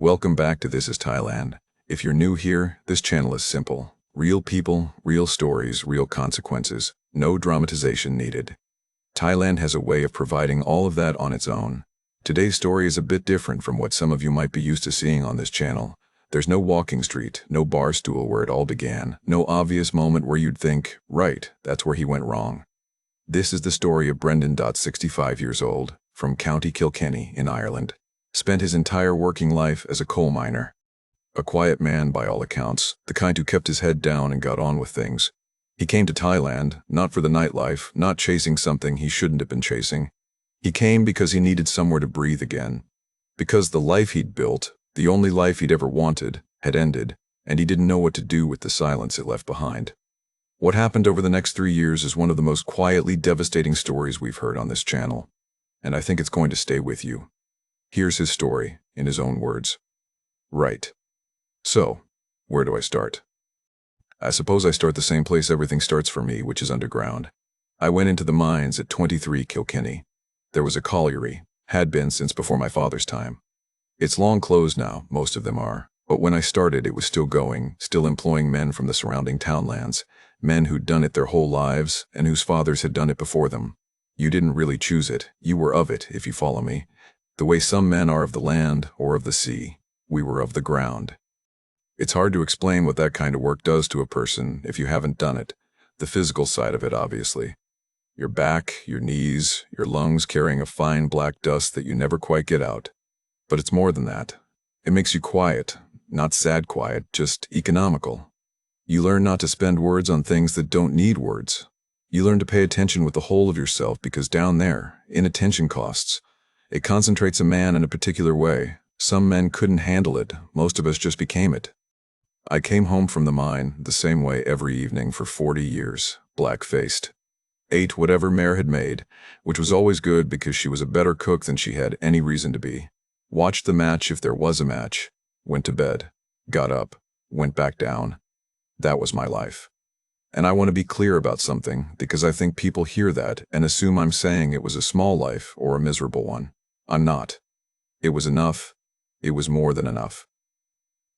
Welcome back to This is Thailand. If you're new here, this channel is simple. Real people, real stories, real consequences. No dramatization needed. Thailand has a way of providing all of that on its own. Today's story is a bit different from what some of you might be used to seeing on this channel. There's no walking street, no bar stool where it all began, no obvious moment where you'd think, right, that's where he went wrong. This is the story of Brendan, 65 years old, from County Kilkenny in Ireland. Spent his entire working life as a coal miner. A quiet man by all accounts, the kind who kept his head down and got on with things. He came to Thailand, not for the nightlife, not chasing something he shouldn't have been chasing. He came because he needed somewhere to breathe again. Because the life he'd built, the only life he'd ever wanted, had ended, and he didn't know what to do with the silence it left behind. What happened over the next 3 years is one of the most quietly devastating stories we've heard on this channel, and I think it's going to stay with you. Here's his story, in his own words. Right. So, where do I start? I suppose I start the same place everything starts for me, which is underground. I went into the mines at 23 Kilkenny. There was a colliery, had been since before my father's time. It's long closed now, most of them are, but when I started it was still going, still employing men from the surrounding townlands, men who'd done it their whole lives and whose fathers had done it before them. You didn't really choose it, you were of it, if you follow me. The way some men are of the land or of the sea, we were of the ground. It's hard to explain what that kind of work does to a person if you haven't done it, the physical side of it obviously. Your back, your knees, your lungs carrying a fine black dust that you never quite get out. But it's more than that. It makes you quiet, not sad quiet, just economical. You learn not to spend words on things that don't need words. You learn to pay attention with the whole of yourself because down there, inattention costs. It concentrates a man in a particular way. Some men couldn't handle it, most of us just became it. I came home from the mine the same way every evening for 40 years, black-faced. Ate whatever Mare had made, which was always good because she was a better cook than she had any reason to be. Watched the match if there was a match. Went to bed. Got up. Went back down. That was my life. And I want to be clear about something because I think people hear that and assume I'm saying it was a small life or a miserable one. I'm not. It was enough. It was more than enough.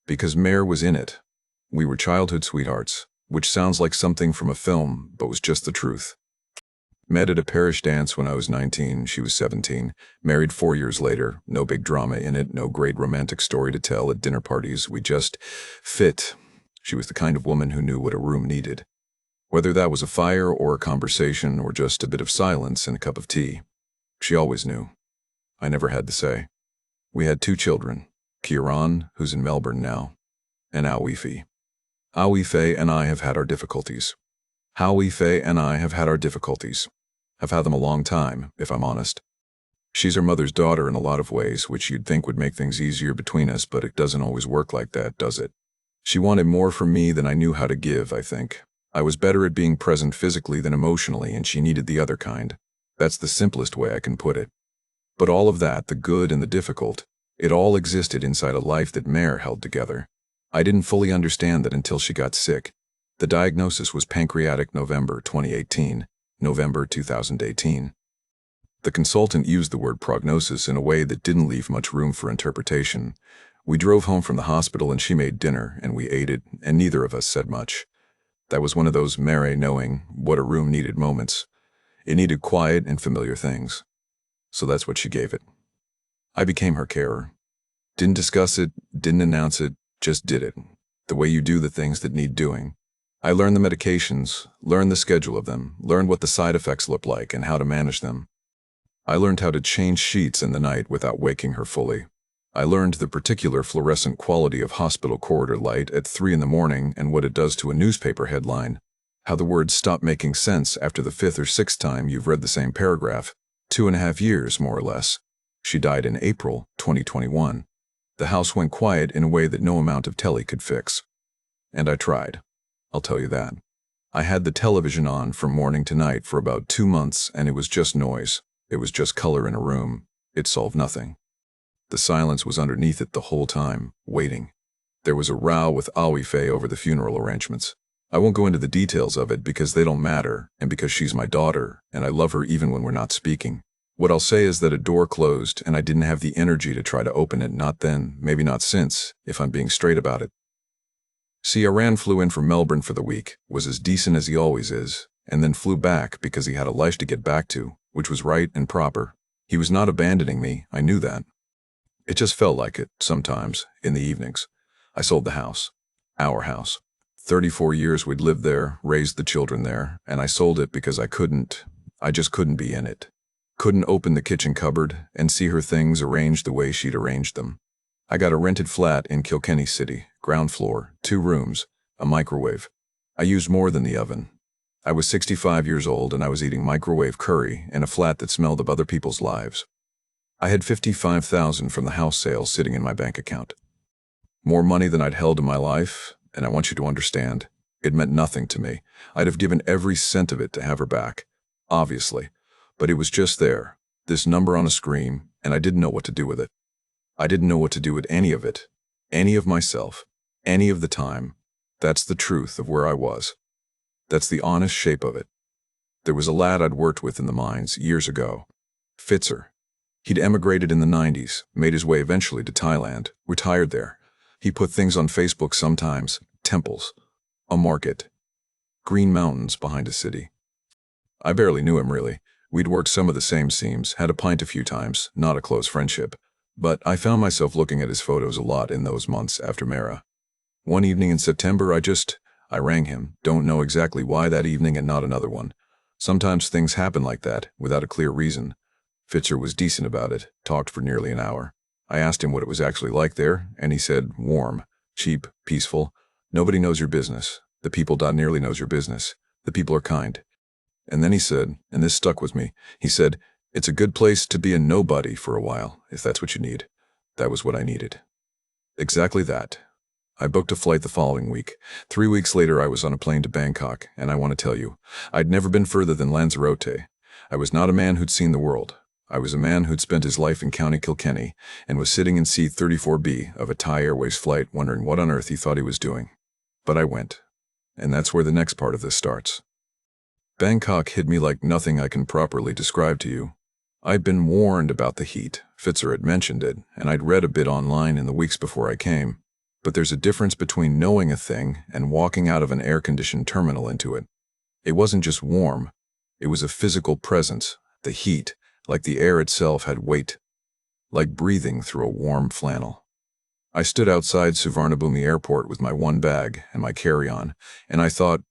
Because Mare was in it. We were childhood sweethearts, which sounds like something from a film, but was just the truth. Met at a parish dance when I was 19, she was 17. Married 4 years later, no big drama in it, no great romantic story to tell at dinner parties. We just fit. She was the kind of woman who knew what a room needed. Whether that was a fire or a conversation or just a bit of silence and a cup of tea. She always knew. I never had to say. We had 2 children, Kieran, who's in Melbourne now, and Awife. Awife and I have had our difficulties. Awife and I have had our difficulties. I've had them a long time, if I'm honest. She's her mother's daughter in a lot of ways, which you'd think would make things easier between us, but it doesn't always work like that, does it? She wanted more from me than I knew how to give, I think. I was better at being present physically than emotionally, and she needed the other kind. That's the simplest way I can put it. But all of that, the good and the difficult, it all existed inside a life that Mare held together. I didn't fully understand that until she got sick. The diagnosis was pancreatic November 2018, November 2018. The consultant used the word prognosis in a way that didn't leave much room for interpretation. We drove home from the hospital and she made dinner and we ate it and neither of us said much. That was one of those Mare knowing what a room needed moments. It needed quiet and familiar things. So that's what she gave it. I became her carer. Didn't discuss it, didn't announce it, just did it. The way you do the things that need doing. I learned the medications, learned the schedule of them, learned what the side effects looked like and how to manage them. I learned how to change sheets in the night without waking her fully. I learned the particular fluorescent quality of hospital corridor light at 3 in the morning and what it does to a newspaper headline. How the words stop making sense after the 5th or 6th time you've read the same paragraph. 2.5 years, more or less. She died in April 2021. The house went quiet in a way that no amount of telly could fix. And I tried. I'll tell you that. I had the television on from morning to night for about 2 months and it was just noise. It was just color in a room. It solved nothing. The silence was underneath it the whole time, waiting. There was a row with Awife over the funeral arrangements. I won't go into the details of it because they don't matter and because she's my daughter and I love her even when we're not speaking. What I'll say is that a door closed and I didn't have the energy to try to open it, not then, maybe not since, if I'm being straight about it. See, Iran flew in from Melbourne for the week, was as decent as he always is, and then flew back because he had a life to get back to, which was right and proper. He was not abandoning me, I knew that. It just felt like it, sometimes, in the evenings. I sold the house. Our house. 34 years we'd lived there, raised the children there, and I sold it because I just couldn't be in it. Couldn't open the kitchen cupboard and see her things arranged the way she'd arranged them. I got a rented flat in Kilkenny City, ground floor, 2 rooms, a microwave. I used more than the oven. I was 65 years old and I was eating microwave curry in a flat that smelled of other people's lives. I had $55,000 from the house sale sitting in my bank account. More money than I'd held in my life, and I want you to understand, it meant nothing to me. I'd have given every cent of it to have her back, obviously, but it was just there, this number on a screen, and I didn't know what to do with it. I didn't know what to do with any of it, any of myself, any of the time. That's the truth of where I was. That's the honest shape of it. There was a lad I'd worked with in the mines years ago, Fitzer. He'd emigrated in the 90s, made his way eventually to Thailand, retired there. He put things on Facebook sometimes, temples, a market, green mountains behind a city. I barely knew him really. We'd worked some of the same seams, had a pint a few times, not a close friendship. But I found myself looking at his photos a lot in those months after Mara. One evening in September, I rang him, don't know exactly why that evening and not another one. Sometimes things happen like that, without a clear reason. Fitzer was decent about it, talked for nearly an hour. I asked him what it was actually like there, and he said, warm, cheap, peaceful. Nobody knows your business. The people nearly knows your business. The people are kind. And then he said, and this stuck with me, he said, it's a good place to be a nobody for a while, if that's what you need. That was what I needed. Exactly that. I booked a flight the following week. 3 weeks later, I was on a plane to Bangkok, and I want to tell you, I'd never been further than Lanzarote. I was not a man who'd seen the world. I was a man who'd spent his life in County Kilkenny and was sitting in seat 34B of a Thai Airways flight wondering what on earth he thought he was doing. But I went. And that's where the next part of this starts. Bangkok hit me like nothing I can properly describe to you. I'd been warned about the heat, Fitzer had mentioned it, and I'd read a bit online in the weeks before I came. But there's a difference between knowing a thing and walking out of an air-conditioned terminal into it. It wasn't just warm. It was a physical presence, the heat, like the air itself had weight, like breathing through a warm flannel. I stood outside Suvarnabhumi Airport with my one bag and my carry-on, and I thought,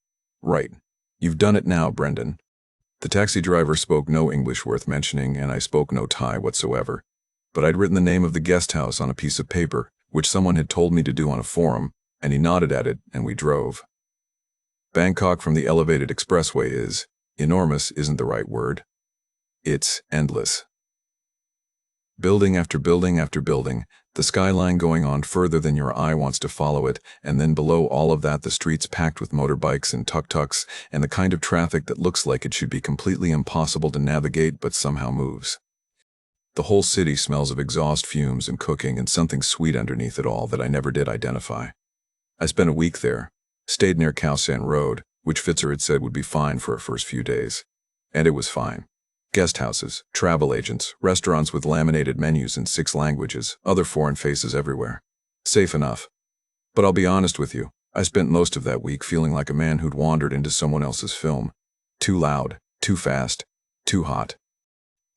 right, you've done it now, Brendan. The taxi driver spoke no English worth mentioning, and I spoke no Thai whatsoever. But I'd written the name of the guest house on a piece of paper, which someone had told me to do on a forum, and he nodded at it, and we drove. Bangkok from the elevated expressway is, enormous isn't the right word. It's endless. Building after building after building, the skyline going on further than your eye wants to follow it, and then below all of that the streets packed with motorbikes and tuk-tuks, and the kind of traffic that looks like it should be completely impossible to navigate but somehow moves. The whole city smells of exhaust fumes and cooking and something sweet underneath it all that I never did identify. I spent a week there, stayed near Khao San Road, which Fitzer had said would be fine for our first few days. And it was fine. Guest houses, travel agents, restaurants with laminated menus in 6 languages, other foreign faces everywhere. Safe enough. But I'll be honest with you, I spent most of that week feeling like a man who'd wandered into someone else's film. Too loud, too fast, too hot.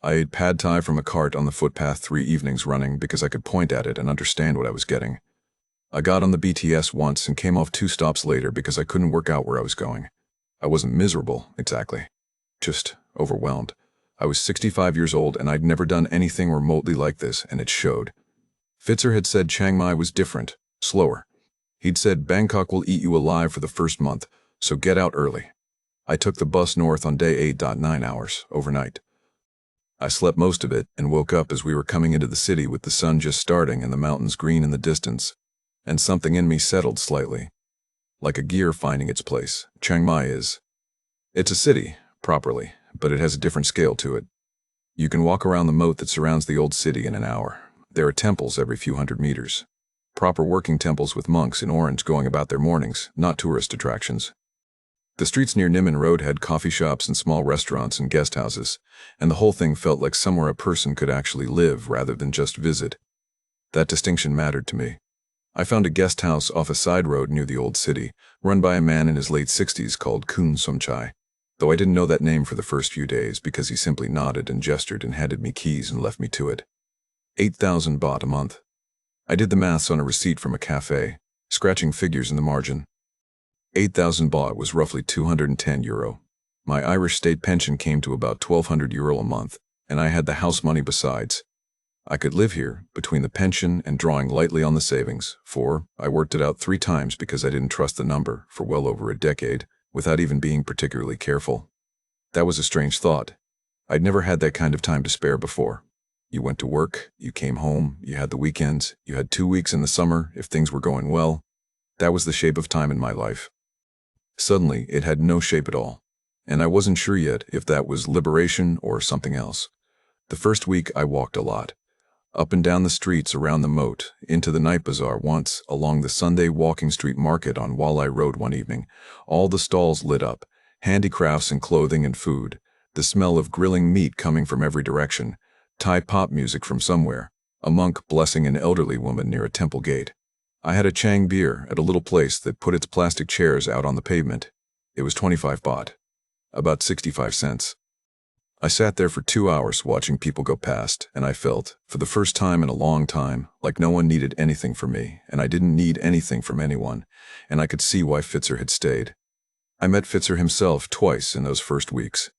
I ate pad thai from a cart on the footpath 3 evenings running because I could point at it and understand what I was getting. I got on the BTS once and came off 2 stops later because I couldn't work out where I was going. I wasn't miserable, exactly. Just overwhelmed. I was 65 years old and I'd never done anything remotely like this, and it showed. Fitzer had said Chiang Mai was different, slower. He'd said Bangkok will eat you alive for the first month, so get out early. I took the bus north on day 8.9 hours, overnight. I slept most of it and woke up as we were coming into the city with the sun just starting and the mountains green in the distance, and something in me settled slightly. Like a gear finding its place, Chiang Mai is. It's a city, properly, but it has a different scale to it. You can walk around the moat that surrounds the old city in an hour. There are temples every few hundred meters. Proper working temples with monks in orange going about their mornings, not tourist attractions. The streets near Niman Road had coffee shops and small restaurants and guest houses, and the whole thing felt like somewhere a person could actually live rather than just visit. That distinction mattered to me. I found a guest house off a side road near the old city, run by a man in his late 60s called Kun Somchai, though I didn't know that name for the first few days because he simply nodded and gestured and handed me keys and left me to it. 8,000 baht a month. I did the maths on a receipt from a cafe, scratching figures in the margin. 8,000 baht was roughly €210. My Irish state pension came to about €1,200 a month, and I had the house money besides. I could live here, between the pension and drawing lightly on the savings, for I worked it out 3 times because I didn't trust the number for well over a decade, without even being particularly careful. That was a strange thought. I'd never had that kind of time to spare before. You went to work, you came home, you had the weekends, you had 2 weeks in the summer if things were going well. That was the shape of time in my life. Suddenly, it had no shape at all, and I wasn't sure yet if that was liberation or something else. The first week I walked a lot. Up and down the streets around the moat, into the night bazaar once, along the Sunday walking street market on Wallai Road one evening, all the stalls lit up, handicrafts and clothing and food, the smell of grilling meat coming from every direction, Thai pop music from somewhere, a monk blessing an elderly woman near a temple gate. I had a Chang beer at a little place that put its plastic chairs out on the pavement. It was 25 baht, about 65 cents. I sat there for 2 hours watching people go past, and I felt, for the first time in a long time, like no one needed anything from me, and I didn't need anything from anyone, and I could see why Fitzer had stayed. I met Fitzer himself twice in those first weeks.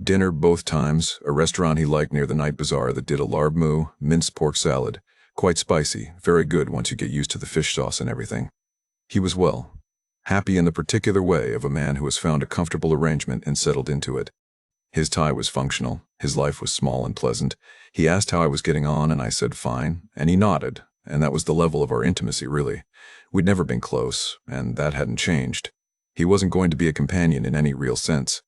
Dinner both times, a restaurant he liked near the night bazaar that did a larb moo, minced pork salad, quite spicy, very good once you get used to the fish sauce and everything. He was well, happy in the particular way of a man who has found a comfortable arrangement and settled into it. His Thai was functional, his life was small and pleasant. He asked how I was getting on, and I said fine, and he nodded, and that was the level of our intimacy, really. We'd never been close, and that hadn't changed. He wasn't going to be a companion in any real sense.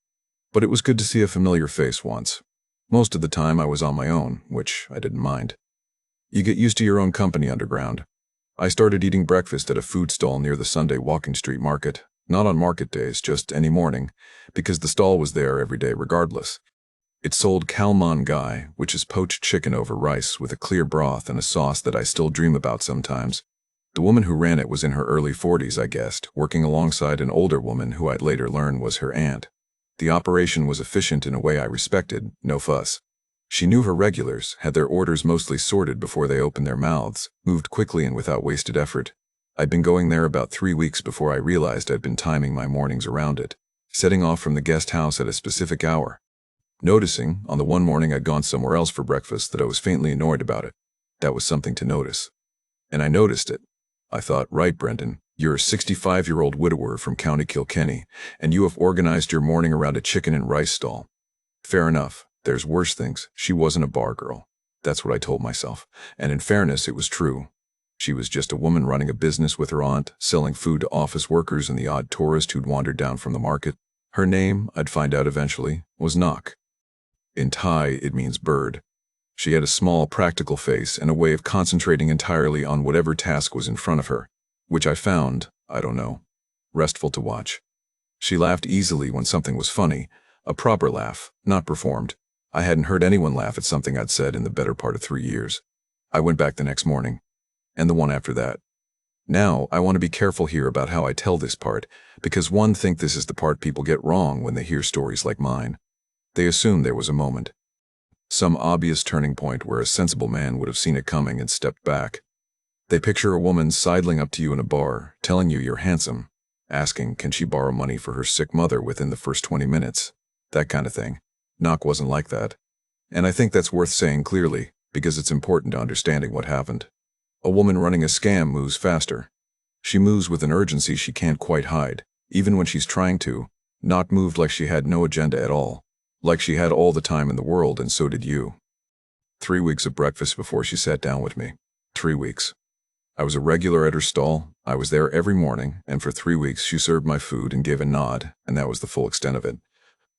But it was good to see a familiar face once. Most of the time I was on my own, which I didn't mind. You get used to your own company underground. I started eating breakfast at a food stall near the Sunday walking street market. Not on market days, just any morning, because the stall was there every day regardless. It sold kalman gai, which is poached chicken over rice with a clear broth and a sauce that I still dream about sometimes. The woman who ran it was in her early 40s, I guessed, working alongside an older woman who I'd later learn was her aunt. The operation was efficient in a way I respected, no fuss. She knew her regulars, had their orders mostly sorted before they opened their mouths, moved quickly and without wasted effort. I'd been going there about 3 weeks before I realized I'd been timing my mornings around it, setting off from the guest house at a specific hour. Noticing, on the one morning I'd gone somewhere else for breakfast, that I was faintly annoyed about it. That was something to notice. And I noticed it. I thought, right, Brendan, you're a 65-year-old widower from County Kilkenny, and you have organized your morning around a chicken and rice stall. Fair enough. There's worse things. She wasn't a bar girl. That's what I told myself. And in fairness, it was true. She was just a woman running a business with her aunt, selling food to office workers and the odd tourist who'd wandered down from the market. Her name, I'd find out eventually, was Nook. In Thai, it means bird. She had a small, practical face and a way of concentrating entirely on whatever task was in front of her, which I found, I don't know, restful to watch. She laughed easily when something was funny, a proper laugh, not performed. I hadn't heard anyone laugh at something I'd said in the better part of 3 years. I went back the next morning, and the one after that. Now, I want to be careful here about how I tell this part, because one think this is the part people get wrong when they hear stories like mine. They assume there was a moment. Some obvious turning point where a sensible man would have seen it coming and stepped back. They picture a woman sidling up to you in a bar, telling you you're handsome, asking can she borrow money for her sick mother within the first 20 minutes, that kind of thing. Nook wasn't like that. And I think that's worth saying clearly, because it's important to understanding what happened. A woman running a scam moves faster. She moves with an urgency she can't quite hide, even when she's trying to. Nook moved like she had no agenda at all, like she had all the time in the world, and so did you. 3 weeks of breakfast before she sat down with me. 3 weeks. I was a regular at her stall. I was there every morning, and for 3 weeks she served my food and gave a nod, and that was the full extent of it.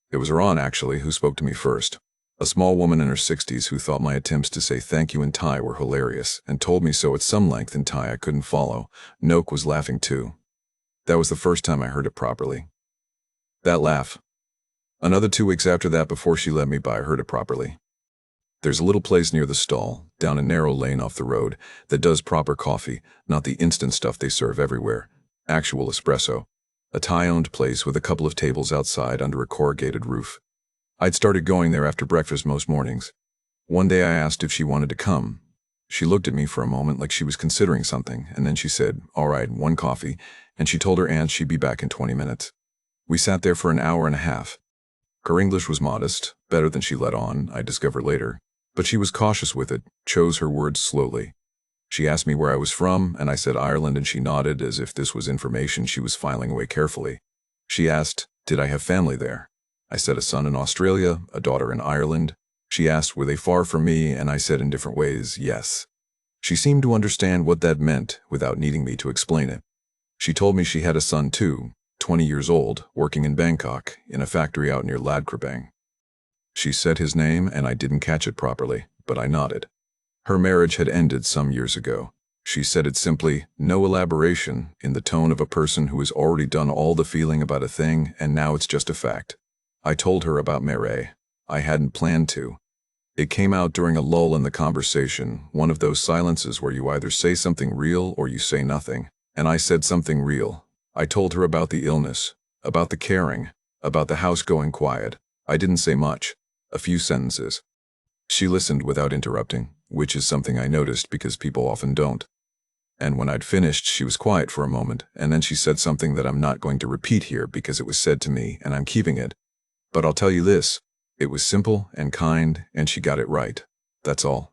It was her aunt, actually, who spoke to me first. A small woman in her 60s who thought my attempts to say thank you in Thai were hilarious, and told me so at some length in Thai I couldn't follow. Nook was laughing too. That was the first time I heard it properly. That laugh. Another 2 weeks after that before she let me by, I heard it properly. There's a little place near the stall, down a narrow lane off the road, that does proper coffee, not the instant stuff they serve everywhere. Actual espresso. A Thai-owned place with a couple of tables outside under a corrugated roof. I'd started going there after breakfast most mornings. One day I asked if she wanted to come. She looked at me for a moment like she was considering something, and then she said, "All right, one coffee," and she told her aunt she'd be back in 20 minutes. We sat there for an hour and a half. Her English was modest, better than she let on, I discovered later, but she was cautious with it, chose her words slowly. She asked me where I was from, and I said Ireland, and she nodded as if this was information she was filing away carefully. She asked, did I have family there? I said a son in Australia, a daughter in Ireland. She asked were they far from me, and I said in different ways, yes. She seemed to understand what that meant without needing me to explain it. She told me she had a son too, 20 years old, working in Bangkok, in a factory out near Lad Krabang. She said his name, and I didn't catch it properly, but I nodded. Her marriage had ended some years ago. She said it simply, no elaboration, in the tone of a person who has already done all the feeling about a thing, and now it's just a fact. I told her about Mireille. I hadn't planned to. It came out during a lull in the conversation, one of those silences where you either say something real or you say nothing. And I said something real. I told her about the illness, about the caring, about the house going quiet. I didn't say much. A few sentences. She listened without interrupting, which is something I noticed because people often don't. And when I'd finished, she was quiet for a moment, and then she said something that I'm not going to repeat here because it was said to me and I'm keeping it. But I'll tell you this, it was simple and kind, and she got it right. That's all.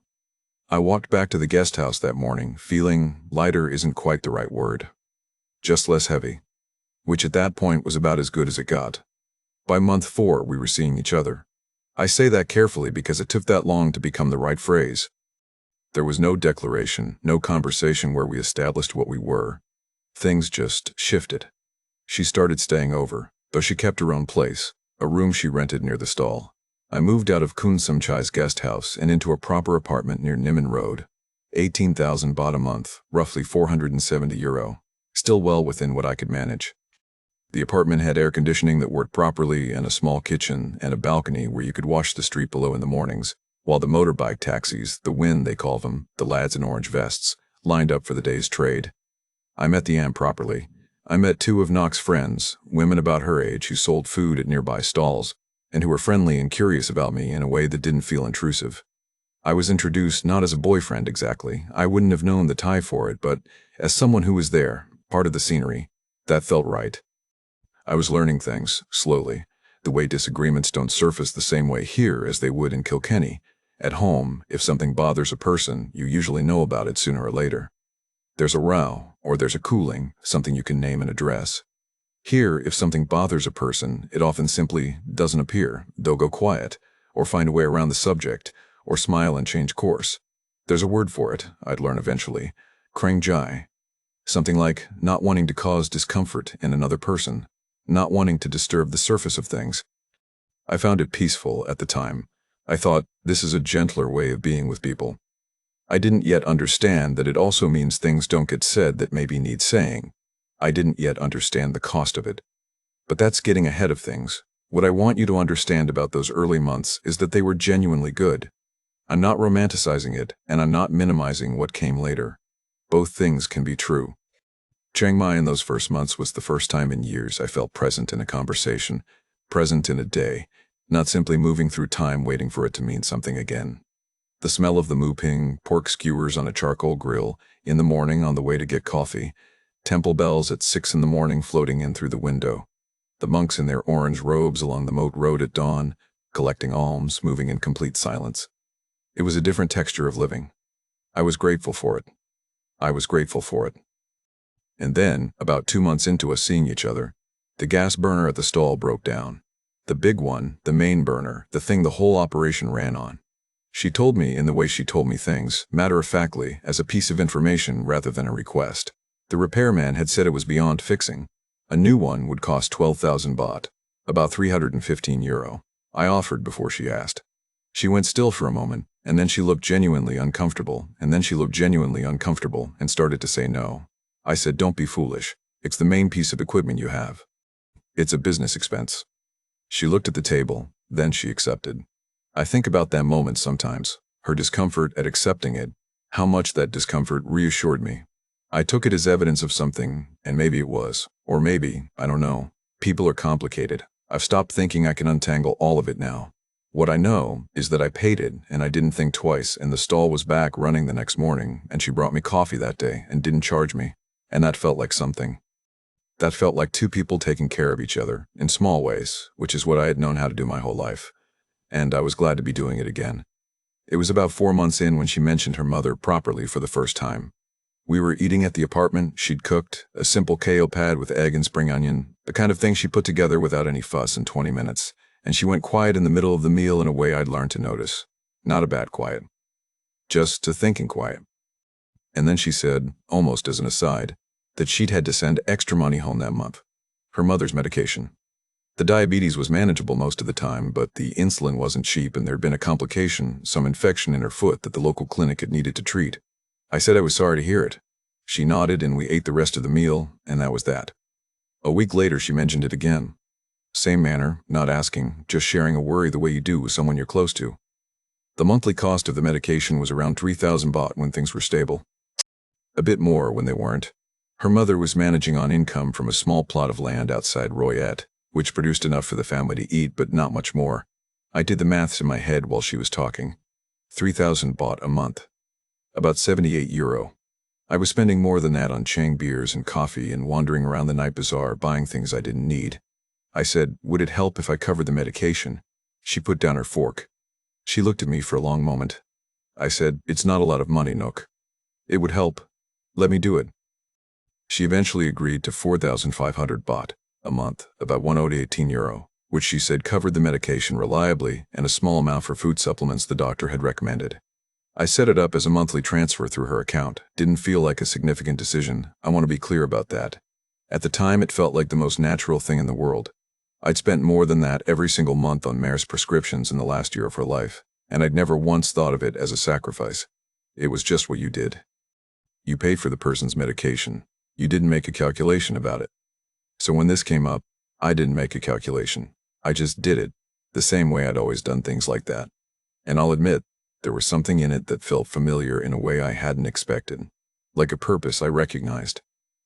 I walked back to the guest house that morning, feeling lighter isn't quite the right word. Just less heavy, which at that point was about as good as it got. By month 4, we were seeing each other. I say that carefully because it took that long to become the right phrase. There was no declaration, no conversation where we established what we were. Things just shifted. She started staying over, though she kept her own place, a room she rented near the stall. I moved out of Kun Samchai's guest house and into a proper apartment near Nimon Road. 18,000 baht a month, roughly €470, still well within what I could manage. The apartment had air conditioning that worked properly and a small kitchen and a balcony where you could watch the street below in the mornings, while the motorbike taxis, the wind they call them, the lads in orange vests, lined up for the day's trade. I met the aunt properly. I met 2 of Nook's friends, women about her age who sold food at nearby stalls, and who were friendly and curious about me in a way that didn't feel intrusive. I was introduced not as a boyfriend exactly, I wouldn't have known the Thai for it, but as someone who was there, part of the scenery. That felt right. I was learning things, slowly, the way disagreements don't surface the same way here as they would in Kilkenny. At home, if something bothers a person, you usually know about it sooner or later. There's a row, or there's a cooling, something you can name and address. Here, if something bothers a person, it often simply doesn't appear. They'll go quiet, or find a way around the subject, or smile and change course. There's a word for it, I'd learn eventually. Krang Jai. Something like not wanting to cause discomfort in another person, not wanting to disturb the surface of things. I found it peaceful at the time. I thought, this is a gentler way of being with people. I didn't yet understand that it also means things don't get said that maybe need saying. I didn't yet understand the cost of it. But that's getting ahead of things. What I want you to understand about those early months is that they were genuinely good. I'm not romanticizing it, and I'm not minimizing what came later. Both things can be true. Chiang Mai in those first months was the first time in years I felt present in a conversation, present in a day, not simply moving through time waiting for it to mean something again. The smell of the mu ping, pork skewers on a charcoal grill, in the morning on the way to get coffee, temple bells at 6 in the morning floating in through the window, the monks in their orange robes along the moat road at dawn, collecting alms, moving in complete silence. It was a different texture of living. I was grateful for it. I was grateful for it. And then, about 2 months into us seeing each other, the gas burner at the stall broke down. The big one, the main burner, the thing the whole operation ran on. She told me in the way she told me things, matter-of-factly, as a piece of information rather than a request. The repairman had said it was beyond fixing. A new one would cost 12,000 baht, about €315. I offered before she asked. She went still for a moment, and then she looked genuinely uncomfortable, and then she looked genuinely uncomfortable and started to say no. I said, don't be foolish. It's the main piece of equipment you have. It's a business expense. She looked at the table, then she accepted. I think about that moment sometimes, her discomfort at accepting it, how much that discomfort reassured me. I took it as evidence of something, and maybe it was. Or maybe, I don't know. People are complicated. I've stopped thinking I can untangle all of it now. What I know is that I paid it, and I didn't think twice, and the stall was back running the next morning, and she brought me coffee that day and didn't charge me. And that felt like something. That felt like two people taking care of each other, in small ways, which is what I had known how to do my whole life. And I was glad to be doing it again. It was about 4 months in when she mentioned her mother properly for the first time. We were eating at the apartment she'd cooked, a simple kale pad with egg and spring onion, the kind of thing she put together without any fuss in 20 minutes, and she went quiet in the middle of the meal in a way I'd learned to notice. Not a bad quiet. Just a thinking quiet. And then she said, almost as an aside, that she'd had to send extra money home that month. Her mother's medication. The diabetes was manageable most of the time, but the insulin wasn't cheap and there'd been a complication, some infection in her foot that the local clinic had needed to treat. I said I was sorry to hear it. She nodded and we ate the rest of the meal, and that was that. A week later she mentioned it again. Same manner, not asking, just sharing a worry the way you do with someone you're close to. The monthly cost of the medication was around 3,000 baht when things were stable. A bit more when they weren't. Her mother was managing on income from a small plot of land outside Royet, which produced enough for the family to eat, but not much more. I did the maths in my head while she was talking. 3,000 baht a month. About €78. I was spending more than that on Chang beers and coffee and wandering around the night bazaar buying things I didn't need. I said, would it help if I covered the medication? She put down her fork. She looked at me for a long moment. I said, it's not a lot of money, Nook. It would help. Let me do it. She eventually agreed to 4,500 baht a month, about €118, which she said covered the medication reliably and a small amount for food supplements the doctor had recommended. I set it up as a monthly transfer through her account. Didn't feel like a significant decision. I want to be clear about that. At the time, it felt like the most natural thing in the world. I'd spent more than that every single month on Mare's prescriptions in the last year of her life, and I'd never once thought of it as a sacrifice. It was just what you did. You paid for the person's medication. You didn't make a calculation about it. So when this came up, I didn't make a calculation. I just did it, the same way I'd always done things like that. And I'll admit, there was something in it that felt familiar in a way I hadn't expected, like a purpose I recognized.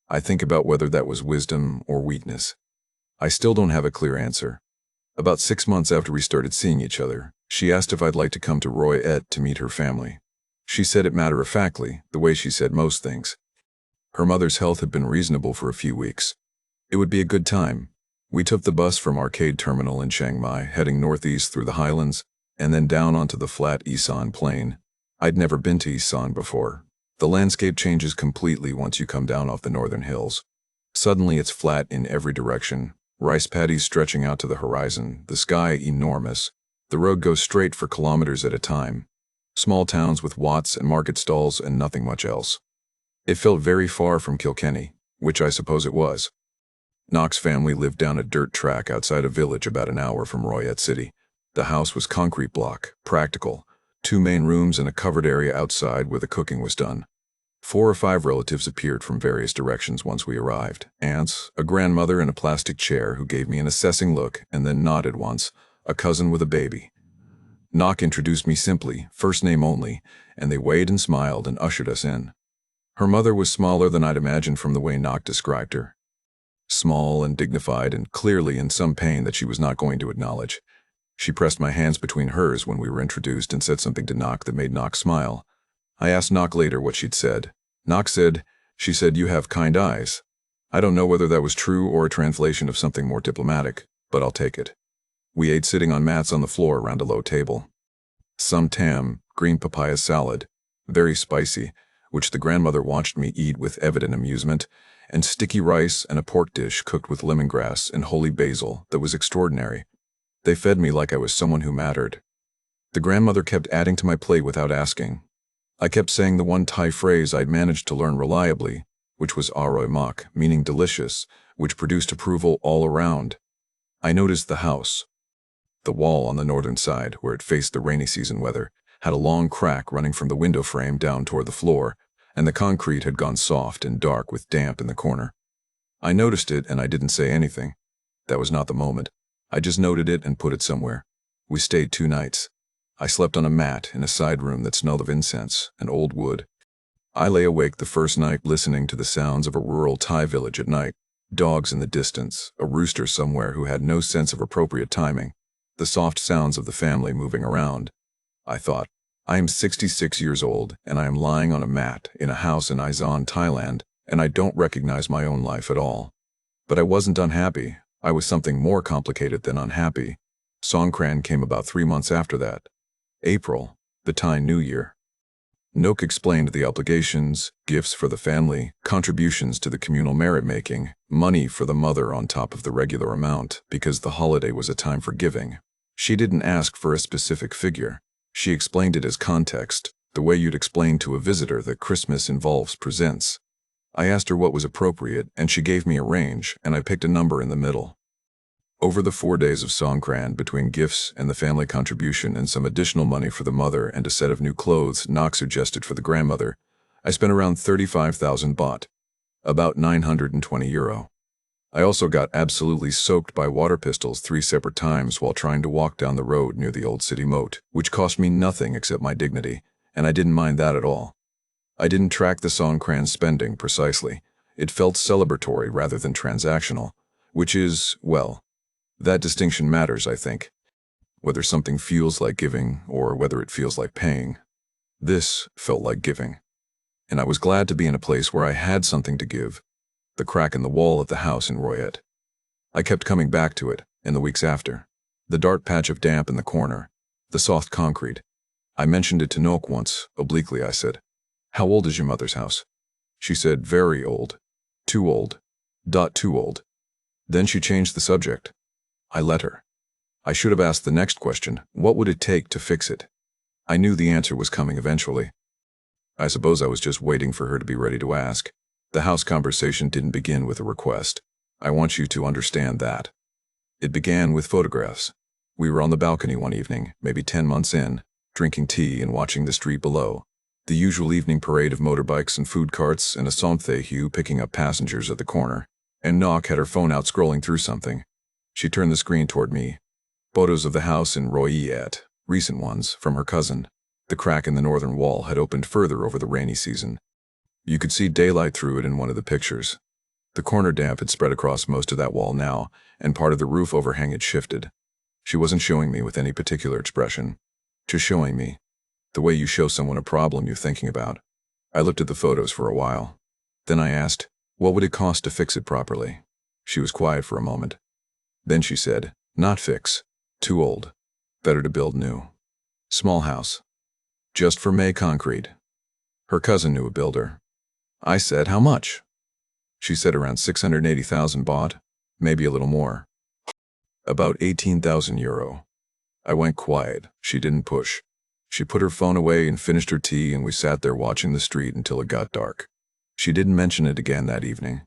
I think about whether that was wisdom or weakness. I still don't have a clear answer. About 6 months after we started seeing each other, she asked if I'd like to come to Royet to meet her family. She said it matter-of-factly, the way she said most things. Her mother's health had been reasonable for a few weeks. It would be a good time. We took the bus from Arcade Terminal in Chiang Mai, heading northeast through the highlands, and then down onto the flat Isan Plain. I'd never been to Isan before. The landscape changes completely once you come down off the northern hills. Suddenly it's flat in every direction, rice paddies stretching out to the horizon, the sky enormous. The road goes straight for kilometers at a time. Small towns with Watts and market stalls and nothing much else. It felt very far from Kilkenny, which I suppose it was. Nock's family lived down a dirt track outside a village about an hour from Royet City. The house was concrete block, practical, 2 main rooms and a covered area outside where the cooking was done. 4 or 5 relatives appeared from various directions once we arrived. Aunts, a grandmother in a plastic chair who gave me an assessing look and then nodded once, a cousin with a baby. Nock introduced me simply, first name only, and they waved and smiled and ushered us in. Her mother was smaller than I'd imagined from the way Nock described her. Small and dignified and clearly in some pain that she was not going to acknowledge. She pressed my hands between hers when we were introduced and said something to Nock that made Nock smile. I asked Nock later what she'd said. Nock said, she said, you have kind eyes. I don't know whether that was true or a translation of something more diplomatic, but I'll take it. We ate sitting on mats on the floor around a low table. Some tam, green papaya salad, very spicy, which the grandmother watched me eat with evident amusement, and sticky rice and a pork dish cooked with lemongrass and holy basil that was extraordinary. They fed me like I was someone who mattered. The grandmother kept adding to my plate without asking. I kept saying the one Thai phrase I'd managed to learn reliably, which was aroi mak, meaning delicious, which produced approval all around. I noticed the house. The wall on the northern side, where it faced the rainy season weather, had a long crack running from the window frame down toward the floor, and the concrete had gone soft and dark with damp in the corner. I noticed it and I didn't say anything. That was not the moment. I just noted it and put it somewhere. We stayed 2 nights. I slept on a mat in a side room that smelled of incense and old wood. I lay awake the first night listening to the sounds of a rural Thai village at night. Dogs in the distance, a rooster somewhere who had no sense of appropriate timing, the soft sounds of the family moving around. I thought, I am 66 years old and I am lying on a mat in a house in Isan, Thailand, and I don't recognize my own life at all. But I wasn't unhappy. I was something more complicated than unhappy. Songkran came about 3 months after that. April, the Thai New Year. Nook explained the obligations, gifts for the family, contributions to the communal merit-making, money for the mother on top of the regular amount, because the holiday was a time for giving. She didn't ask for a specific figure. She explained it as context, the way you'd explain to a visitor that Christmas involves presents. I asked her what was appropriate, and she gave me a range, and I picked a number in the middle. Over the 4 days of Songkran, between gifts and the family contribution and some additional money for the mother and a set of new clothes Nook suggested for the grandmother, I spent around 35,000 baht, about €920. I also got absolutely soaked by water pistols 3 separate times while trying to walk down the road near the old city moat, which cost me nothing except my dignity, and I didn't mind that at all. I didn't track the Songkran spending precisely. It felt celebratory rather than transactional, which is, well, that distinction matters, I think. Whether something feels like giving or whether it feels like paying. This felt like giving. And I was glad to be in a place where I had something to give. The crack in the wall of the house in Royet. I kept coming back to it in the weeks after. The dark patch of damp in the corner. The soft concrete. I mentioned it to Nook once. Obliquely I said, "How old is your mother's house?" She said, "Very old. Too old. Too old." Then she changed the subject. I let her. I should have asked the next question, what would it take to fix it? I knew the answer was coming eventually. I suppose I was just waiting for her to be ready to ask. The house conversation didn't begin with a request. I want you to understand that. It began with photographs. We were on the balcony one evening, maybe 10 months in, drinking tea and watching the street below. The usual evening parade of motorbikes and food carts and a Somthae picking up passengers at the corner. And Nook had her phone out scrolling through something. She turned the screen toward me. Photos of the house in Royet, recent ones, from her cousin. The crack in the northern wall had opened further over the rainy season. You could see daylight through it in one of the pictures. The corner damp had spread across most of that wall now, and part of the roof overhang had shifted. She wasn't showing me with any particular expression. Just showing me. The way you show someone a problem you're thinking about. I looked at the photos for a while. Then I asked, what would it cost to fix it properly? She was quiet for a moment. Then she said, not fix. Too old. Better to build new. Small house. Just for May concrete. Her cousin knew a builder. I said, how much? She said around 680,000 baht, maybe a little more. About €18,000. I went quiet. She didn't push. She put her phone away and finished her tea, and we sat there watching the street until it got dark. She didn't mention it again that evening.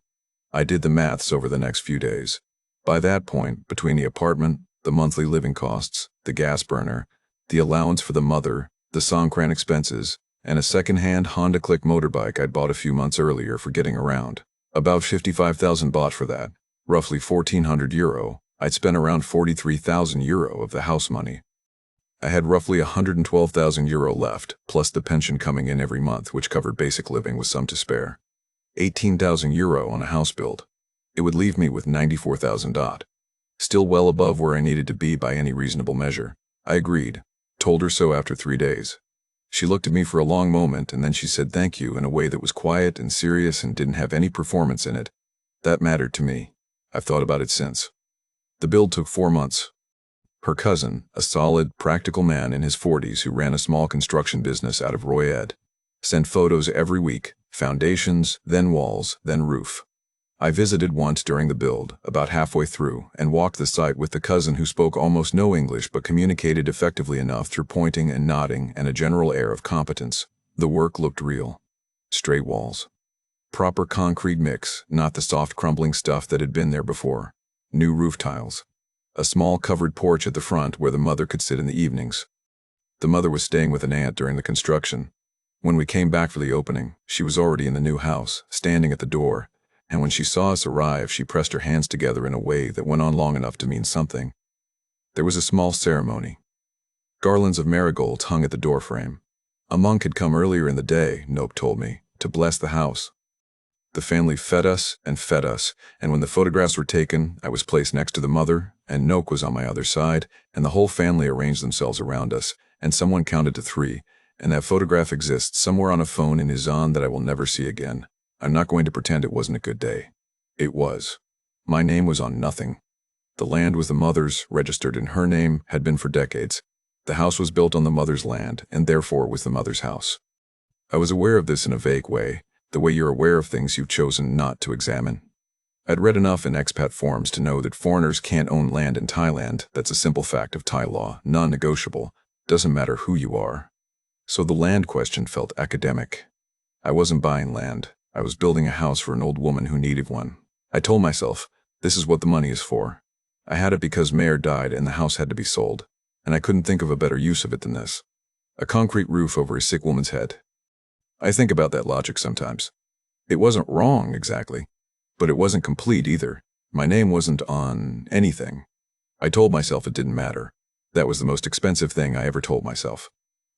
I did the maths over the next few days. By that point, between the apartment, the monthly living costs, the gas burner, the allowance for the mother, the Songkran expenses, and a second-hand Honda Click motorbike I'd bought a few months earlier for getting around. About 55,000 baht for that, roughly €1,400. I'd spent around €43,000 of the house money. I had roughly €112,000 left, plus the pension coming in every month, which covered basic living with some to spare. €18,000 on a house build. It would leave me with 94,000 baht. Still well above where I needed to be by any reasonable measure. I agreed, told her so after 3 days. She looked at me for a long moment, and then she said thank you in a way that was quiet and serious and didn't have any performance in it. That mattered to me. I've thought about it since. The build took 4 months. Her cousin, a solid, practical man in his 40s who ran a small construction business out of Royet, sent photos every week, foundations, then walls, then roof. I visited once during the build, about halfway through, and walked the site with the cousin who spoke almost no English but communicated effectively enough through pointing and nodding and a general air of competence. The work looked real. Straight walls. Proper concrete mix, not the soft crumbling stuff that had been there before. New roof tiles. A small covered porch at the front where the mother could sit in the evenings. The mother was staying with an aunt during the construction. When we came back for the opening, she was already in the new house, standing at the door, and when she saw us arrive, she pressed her hands together in a way that went on long enough to mean something. There was a small ceremony. Garlands of marigolds hung at the doorframe. A monk had come earlier in the day, Nook told me, to bless the house. The family fed us, and when the photographs were taken, I was placed next to the mother, and Nook was on my other side, and the whole family arranged themselves around us, and someone counted to 3, and that photograph exists somewhere on a phone in Izan that I will never see again. I'm not going to pretend it wasn't a good day. It was. My name was on nothing. The land was the mother's, registered in her name, had been for decades. The house was built on the mother's land, and therefore was the mother's house. I was aware of this in a vague way, the way you're aware of things you've chosen not to examine. I'd read enough in expat forums to know that foreigners can't own land in Thailand. That's a simple fact of Thai law, non-negotiable, doesn't matter who you are. So the land question felt academic. I wasn't buying land. I was building a house for an old woman who needed one. I told myself, this is what the money is for. I had it because Mayor died and the house had to be sold, and I couldn't think of a better use of it than this. A concrete roof over a sick woman's head. I think about that logic sometimes. It wasn't wrong exactly, but it wasn't complete either. My name wasn't on anything. I told myself it didn't matter. That was the most expensive thing I ever told myself.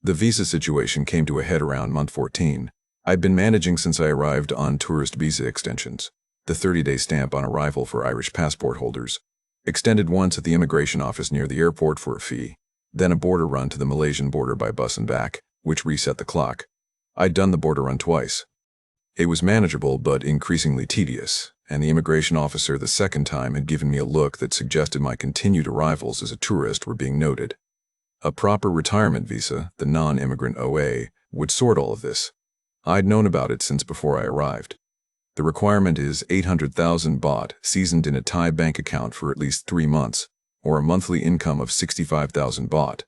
The visa situation came to a head around month 14. I'd been managing since I arrived on tourist visa extensions, the 30-day stamp on arrival for Irish passport holders, extended once at the immigration office near the airport for a fee, then a border run to the Malaysian border by bus and back, which reset the clock. I'd done the border run twice. It was manageable but increasingly tedious, and the immigration officer the second time had given me a look that suggested my continued arrivals as a tourist were being noted. A proper retirement visa, the non-immigrant OA, would sort all of this. I'd known about it since before I arrived. The requirement is 800,000 baht seasoned in a Thai bank account for at least 3 months, or a monthly income of 65,000 baht.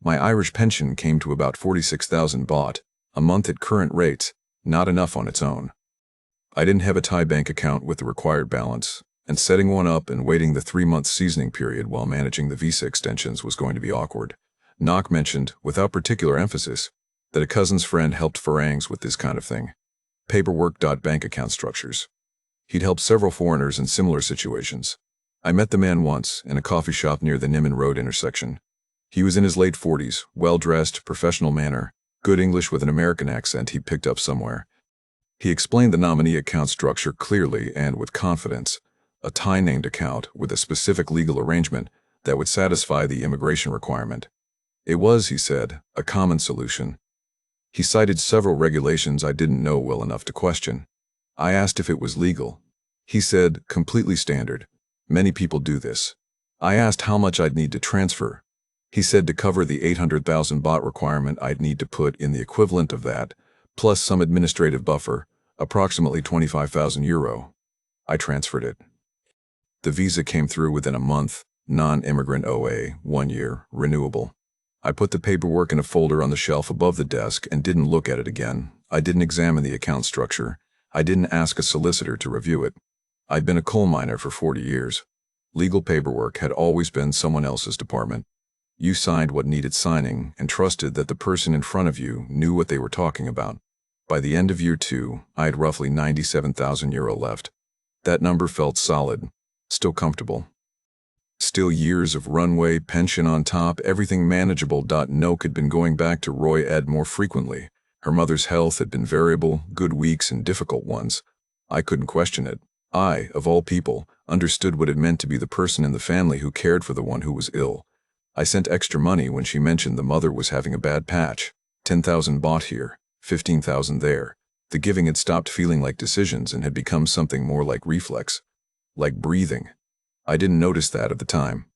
My Irish pension came to about 46,000 baht a month at current rates, not enough on its own. I didn't have a Thai bank account with the required balance, and setting one up and waiting the 3-month seasoning period while managing the visa extensions was going to be awkward. Nook mentioned, without particular emphasis, that a cousin's friend helped Farangs with this kind of thing. Paperwork. Bank account structures. He'd helped several foreigners in similar situations. I met the man once in a coffee shop near the Niman Road intersection. He was in his late 40s, well-dressed, professional manner, good English with an American accent he picked up somewhere. He explained the nominee account structure clearly and with confidence, a Thai-named account with a specific legal arrangement that would satisfy the immigration requirement. It was, he said, a common solution. He cited several regulations I didn't know well enough to question. I asked if it was legal. He said, completely standard. Many people do this. I asked how much I'd need to transfer. He said to cover the 800,000 baht requirement I'd need to put in the equivalent of that, plus some administrative buffer, approximately 25,000 euro. I transferred it. The visa came through within a month, non-immigrant OA, 1 year, renewable. I put the paperwork in a folder on the shelf above the desk and didn't look at it again. I didn't examine the account structure. I didn't ask a solicitor to review it. I'd been a coal miner for 40 years. Legal paperwork had always been someone else's department. You signed what needed signing and trusted that the person in front of you knew what they were talking about. By the end of year 2, I had roughly 97,000 euro left. That number felt solid, still comfortable. Still years of runway, pension on top, everything manageable. Nook had been going back to Roy Ed more frequently. Her mother's health had been variable, good weeks and difficult ones. I couldn't question it. I, of all people, understood what it meant to be the person in the family who cared for the one who was ill. I sent extra money when she mentioned the mother was having a bad patch. 10,000 baht here, 15,000 there. The giving had stopped feeling like decisions and had become something more like reflex. Like breathing. I didn't notice that at the time.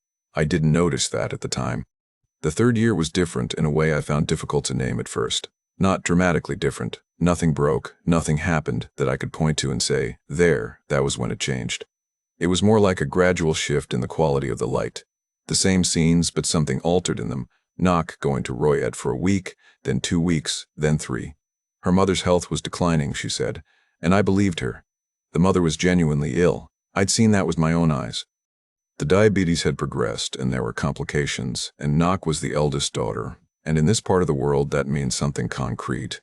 The third year was different in a way I found difficult to name at first. Not dramatically different. Nothing broke, nothing happened that I could point to and say, there, that was when it changed. It was more like a gradual shift in the quality of the light. The same scenes, but something altered in them. Nook going to Roy Ed for a week, then 2 weeks, then 3. Her mother's health was declining, she said, and I believed her. The mother was genuinely ill. I'd seen that with my own eyes. The diabetes had progressed, and there were complications, and Nook was the eldest daughter, and in this part of the world that means something concrete.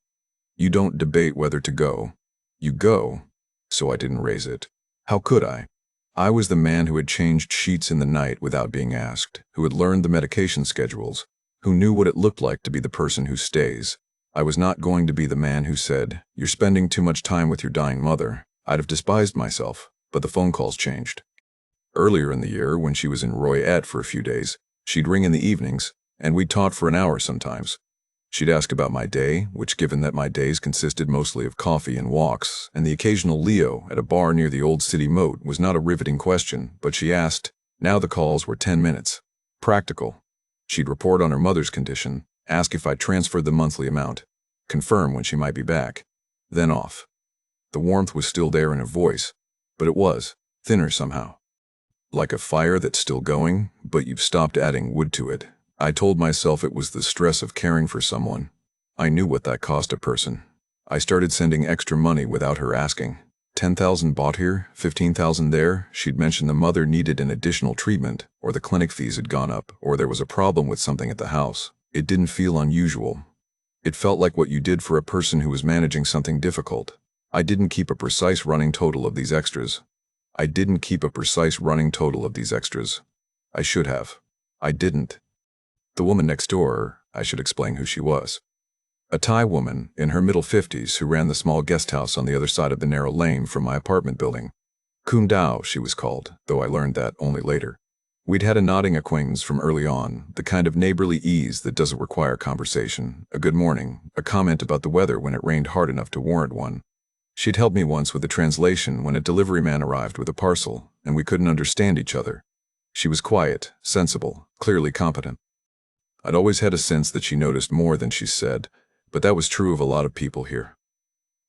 You don't debate whether to go. You go, so I didn't raise it. How could I? I was the man who had changed sheets in the night without being asked, who had learned the medication schedules, who knew what it looked like to be the person who stays. I was not going to be the man who said, "You're spending too much time with your dying mother." I'd have despised myself, but the phone calls changed. Earlier in the year, when she was in Royette for a few days, she'd ring in the evenings, and we'd talk for an hour sometimes. She'd ask about my day, which, given that my days consisted mostly of coffee and walks, and the occasional Leo at a bar near the old city moat, was not a riveting question, but she asked. Now the calls were 10 minutes. Practical. She'd report on her mother's condition, ask if I'd transferred the monthly amount, confirm when she might be back, then off. The warmth was still there in her voice, but it was thinner somehow. Like a fire that's still going, but you've stopped adding wood to it. I told myself it was the stress of caring for someone. I knew what that cost a person. I started sending extra money without her asking. 10,000 bought here, 15,000 there. She'd mentioned the mother needed an additional treatment, or the clinic fees had gone up, or there was a problem with something at the house. It didn't feel unusual. It felt like what you did for a person who was managing something difficult. I didn't keep a precise running total of these extras. I should have. I didn't. The woman next door, I should explain who she was. A Thai woman, in her middle 50s, who ran the small guest house on the other side of the narrow lane from my apartment building. Kun Dao, she was called, though I learned that only later. We'd had a nodding acquaintance from early on, the kind of neighborly ease that doesn't require conversation, a good morning, a comment about the weather when it rained hard enough to warrant one. She'd helped me once with a translation when a delivery man arrived with a parcel, and we couldn't understand each other. She was quiet, sensible, clearly competent. I'd always had a sense that she noticed more than she said, but that was true of a lot of people here.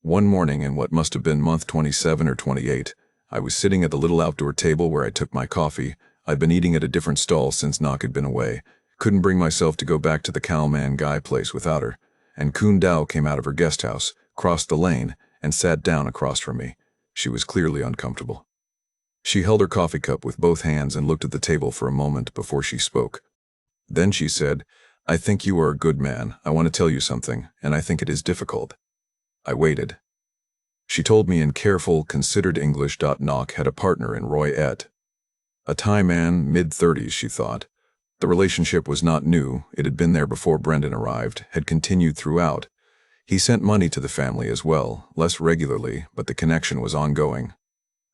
One morning in what must have been month 27 or 28, I was sitting at the little outdoor table where I took my coffee. I'd been eating at a different stall since Nook had been away. Couldn't bring myself to go back to the cowman guy place without her, and Kun Dao came out of her guest house, crossed the lane, and sat down across from me. She was clearly uncomfortable. She held her coffee cup with both hands and looked at the table for a moment before she spoke. Then she said, "I think you are a good man. I want to tell you something, and I think it is difficult." I waited. She told me in careful, considered English. Nook had a partner in Royette. A Thai man, mid-30s, she thought. The relationship was not new. It had been there before Brendan arrived, had continued throughout. He sent money to the family as well, less regularly, but the connection was ongoing.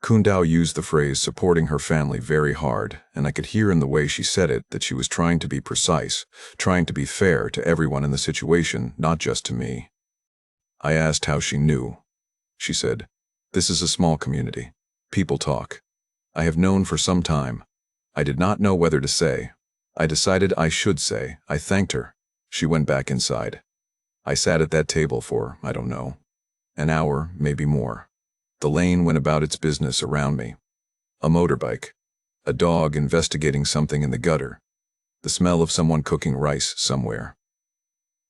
Kun Dao used the phrase supporting her family very hard, and I could hear in the way she said it that she was trying to be precise, trying to be fair to everyone in the situation, not just to me. I asked how she knew. She said, "This is a small community. People talk. I have known for some time." I did not know whether to say. I decided I should say. I thanked her. She went back inside. I sat at that table for, I don't know, an hour, maybe more. The lane went about its business around me. A motorbike. A dog investigating something in the gutter. The smell of someone cooking rice somewhere.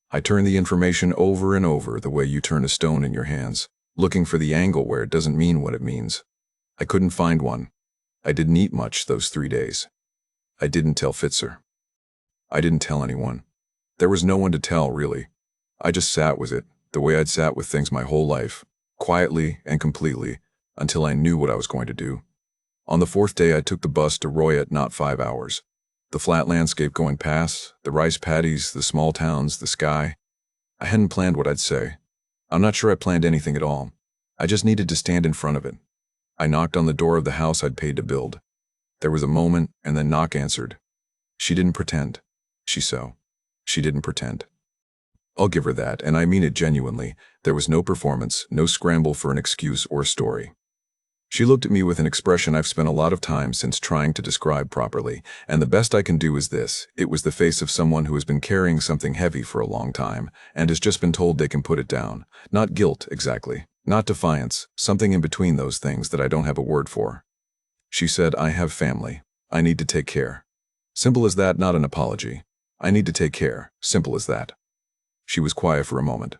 I turned the information over and over the way you turn a stone in your hands, looking for the angle where it doesn't mean what it means. I couldn't find one. I didn't eat much those 3 days. I didn't tell Fitzer. I didn't tell anyone. There was no one to tell, really. I just sat with it, the way I'd sat with things my whole life, quietly and completely, until I knew what I was going to do. On the 4th day, I took the bus to Royette, not 5 hours. The flat landscape going past, the rice paddies, the small towns, the sky. I hadn't planned what I'd say. I'm not sure I planned anything at all. I just needed to stand in front of it. I knocked on the door of the house I'd paid to build. There was a moment, and then Nook answered. She didn't pretend. She didn't pretend. I'll give her that, and I mean it genuinely. There was no performance, no scramble for an excuse or a story. She looked at me with an expression I've spent a lot of time since trying to describe properly, and the best I can do is this. It was the face of someone who has been carrying something heavy for a long time, and has just been told they can put it down. Not guilt, exactly. Not defiance. Something in between those things that I don't have a word for. She said, "I have family. I need to take care." Simple as that, not an apology. I need to take care. Simple as that. She was quiet for a moment.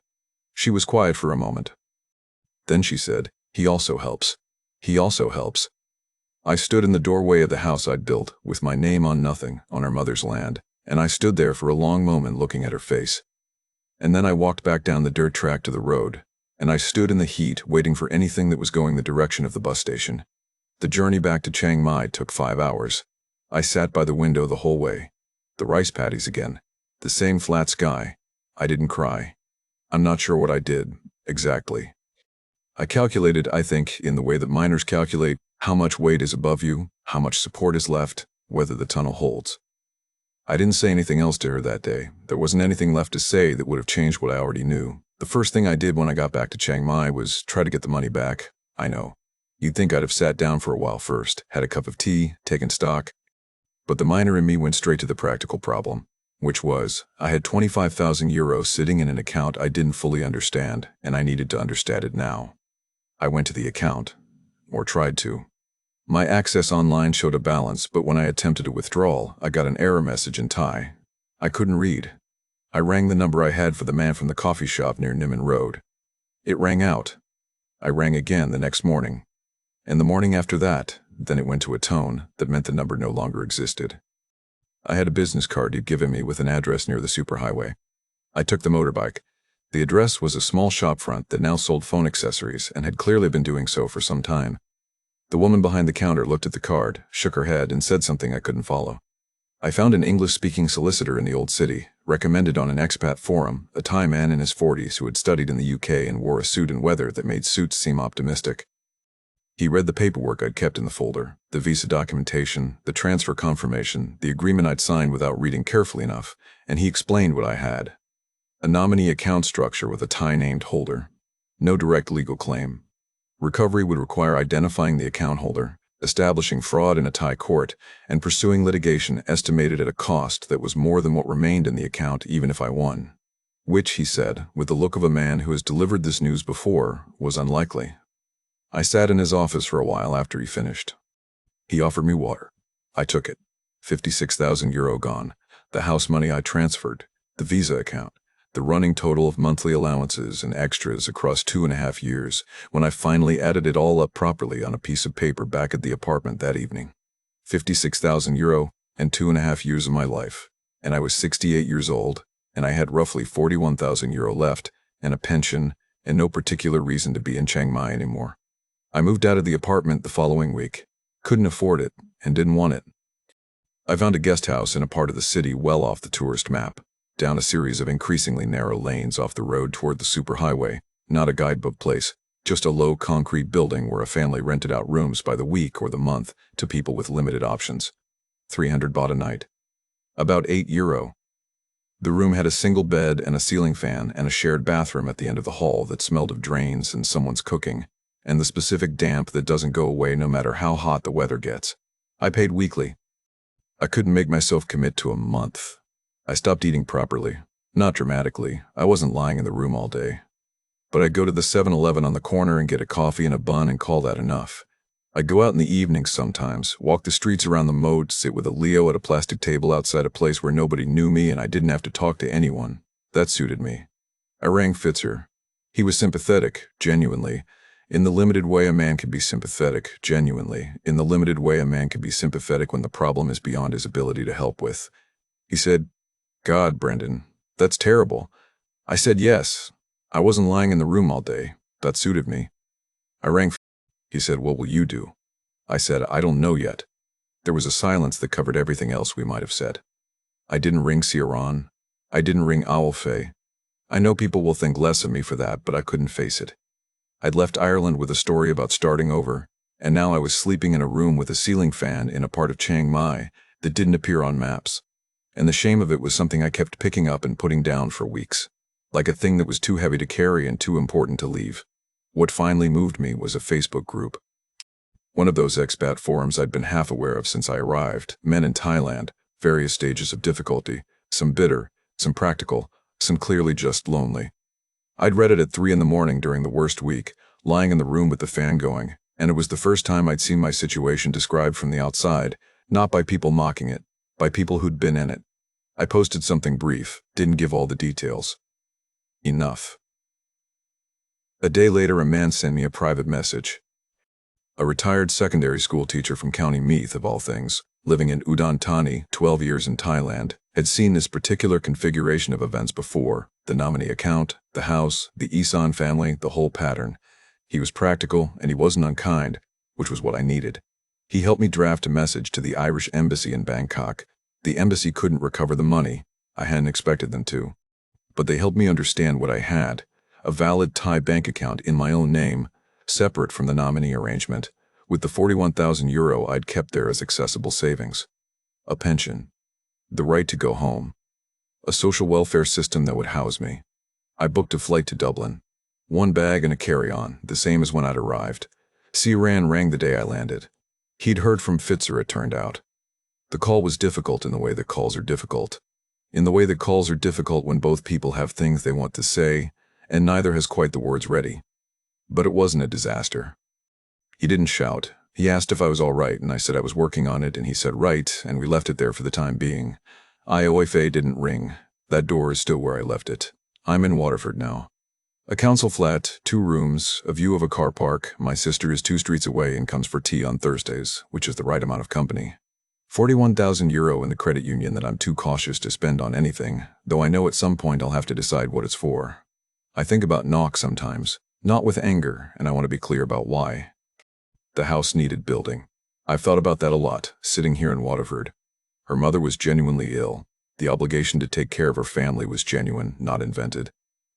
Then she said, "He also helps. He also helps." I stood in the doorway of the house I'd built, with my name on nothing, on our mother's land, and I stood there for a long moment looking at her face. And then I walked back down the dirt track to the road, and I stood in the heat waiting for anything that was going the direction of the bus station. The journey back to Chiang Mai took 5 hours. I sat by the window the whole way. The rice paddies again. The same flat sky. I didn't cry. I'm not sure what I did, exactly. I calculated, I think, in the way that miners calculate how much weight is above you, how much support is left, whether the tunnel holds. I didn't say anything else to her that day. There wasn't anything left to say that would have changed what I already knew. The first thing I did when I got back to Chiang Mai was try to get the money back. I know. You'd think I'd have sat down for a while first, had a cup of tea, taken stock. But the miner in me went straight to the practical problem, which was, I had 25,000 euros sitting in an account I didn't fully understand, and I needed to understand it now. I went to the account, or tried to. My access online showed a balance, but when I attempted a withdrawal, I got an error message in Thai. I couldn't read. I rang the number I had for the man from the coffee shop near Niman Road. It rang out. I rang again the next morning. And the morning after that, then it went to a tone that meant the number no longer existed. I had a business card he'd given me with an address near the superhighway. I took the motorbike. The address was a small shopfront that now sold phone accessories and had clearly been doing so for some time. The woman behind the counter looked at the card, shook her head, and said something I couldn't follow. I found an English-speaking solicitor in the old city, recommended on an expat forum, a Thai man in his 40s who had studied in the UK and wore a suit in weather that made suits seem optimistic. He read the paperwork I'd kept in the folder, the visa documentation, the transfer confirmation, the agreement I'd signed without reading carefully enough, and he explained what I had. A nominee account structure with a Thai-named holder. No direct legal claim. Recovery would require identifying the account holder, establishing fraud in a Thai court, and pursuing litigation estimated at a cost that was more than what remained in the account even if I won. Which, he said, with the look of a man who has delivered this news before, was unlikely. I sat in his office for a while after he finished. He offered me water. I took it. 56,000 euro gone. The house money I transferred. The visa account. The running total of monthly allowances and extras across 2.5 years, when I finally added it all up properly on a piece of paper back at the apartment that evening. 56,000 euro and 2.5 years of my life. And I was 68 years old, and I had roughly 41,000 euro left, and a pension, and no particular reason to be in Chiang Mai anymore. I moved out of the apartment the following week. Couldn't afford it, and didn't want it. I found a guest house in a part of the city well off the tourist map, down a series of increasingly narrow lanes off the road toward the superhighway, not a guidebook place, just a low concrete building where a family rented out rooms by the week or the month to people with limited options. 300 baht a night. About 8 euro. The room had a single bed and a ceiling fan and a shared bathroom at the end of the hall that smelled of drains and someone's cooking, and the specific damp that doesn't go away no matter how hot the weather gets. I paid weekly. I couldn't make myself commit to a month. I stopped eating properly. Not dramatically. I wasn't lying in the room all day. But I'd go to the 7-Eleven on the corner and get a coffee and a bun and call that enough. I'd go out in the evenings sometimes, walk the streets around the moat, sit with a Leo at a plastic table outside a place where nobody knew me and I didn't have to talk to anyone. That suited me. I rang Fitzer. He was sympathetic, genuinely. In the limited way a man can be sympathetic, genuinely. In the limited way a man can be sympathetic when the problem is beyond his ability to help with. He said, "God, Brendan, that's terrible." I said yes. I wasn't lying in the room all day. That suited me. I rang. He said, "What will you do?" I said, "I don't know yet." There was a silence that covered everything else we might have said. I didn't ring Sieran. I didn't ring Owlfay. I know people will think less of me for that, but I couldn't face it. I'd left Ireland with a story about starting over, and now I was sleeping in a room with a ceiling fan in a part of Chiang Mai that didn't appear on maps. And the shame of it was something I kept picking up and putting down for weeks, like a thing that was too heavy to carry and too important to leave. What finally moved me was a Facebook group. One of those expat forums I'd been half aware of since I arrived, men in Thailand, various stages of difficulty, some bitter, some practical, some clearly just lonely. I'd read it at 3 a.m. during the worst week, lying in the room with the fan going, and it was the first time I'd seen my situation described from the outside, not by people mocking it, by people who'd been in it. I posted something brief, didn't give all the details. Enough. A day later, a man sent me a private message. A retired secondary school teacher from County Meath, of all things, living in Udon Thani, 12 years in Thailand, had seen this particular configuration of events before, the nominee account, the house, the Isan family, the whole pattern. He was practical, and he wasn't unkind, which was what I needed. He helped me draft a message to the Irish embassy in Bangkok. The embassy couldn't recover the money. I hadn't expected them to. But they helped me understand what I had: a valid Thai bank account in my own name, separate from the nominee arrangement, with the €41,000 I'd kept there as accessible savings. A pension. The right to go home. A social welfare system that would house me. I booked a flight to Dublin. One bag and a carry-on, the same as when I'd arrived. Ciaran rang the day I landed. He'd heard from Fitzer, it turned out. The call was difficult in the way that calls are difficult. In the way that calls are difficult when both people have things they want to say, and neither has quite the words ready. But it wasn't a disaster. He didn't shout. He asked if I was all right, and I said I was working on it, and he said right, and we left it there for the time being. Ioife didn't ring. That door is still where I left it. I'm in Waterford now. A council flat, 2 rooms, a view of a car park. My sister is 2 streets away and comes for tea on Thursdays, which is the right amount of company. €41,000 in the credit union that I'm too cautious to spend on anything, though I know at some point I'll have to decide what it's for. I think about Nook sometimes, not with anger, and I want to be clear about why. The house needed building. I've thought about that a lot, sitting here in Waterford. Her mother was genuinely ill. The obligation to take care of her family was genuine, not invented.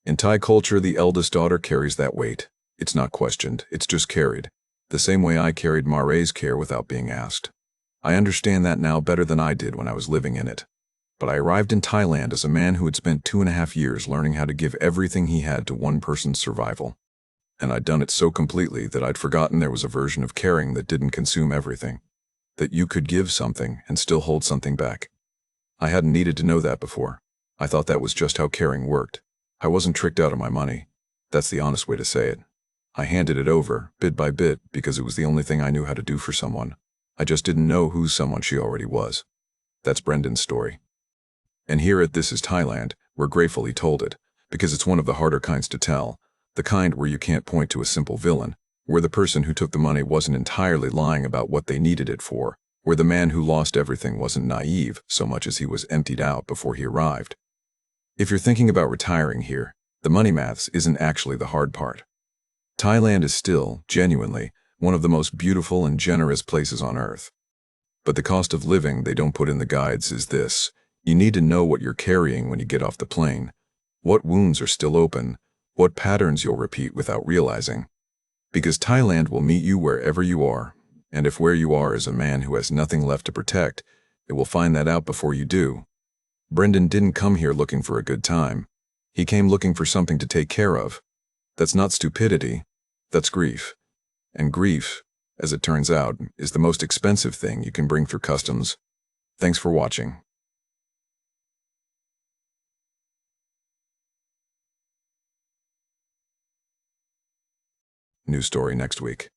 In Thai culture, the eldest daughter carries that weight. It's not questioned, it's just carried. The same way I carried Mare's care without being asked. I understand that now better than I did when I was living in it. But I arrived in Thailand as a man who had spent 2.5 years learning how to give everything he had to one person's survival. And I'd done it so completely that I'd forgotten there was a version of caring that didn't consume everything. That you could give something and still hold something back. I hadn't needed to know that before. I thought that was just how caring worked. I wasn't tricked out of my money. That's the honest way to say it. I handed it over, bit by bit, because it was the only thing I knew how to do for someone. I just didn't know whose someone she already was. That's Brendan's story. And here at This Is Thailand, we're grateful he told it, because it's one of the harder kinds to tell, the kind where you can't point to a simple villain, where the person who took the money wasn't entirely lying about what they needed it for, where the man who lost everything wasn't naive so much as he was emptied out before he arrived. If you're thinking about retiring here, the money maths isn't actually the hard part. Thailand is still, genuinely, one of the most beautiful and generous places on earth. But the cost of living they don't put in the guides is this: you need to know what you're carrying when you get off the plane, what wounds are still open, what patterns you'll repeat without realizing. Because Thailand will meet you wherever you are, and if where you are is a man who has nothing left to protect, it will find that out before you do. Brendan didn't come here looking for a good time. He came looking for something to take care of. That's not stupidity, that's grief. And grief, as it turns out, is the most expensive thing you can bring through customs. Thanks for watching. New story next week.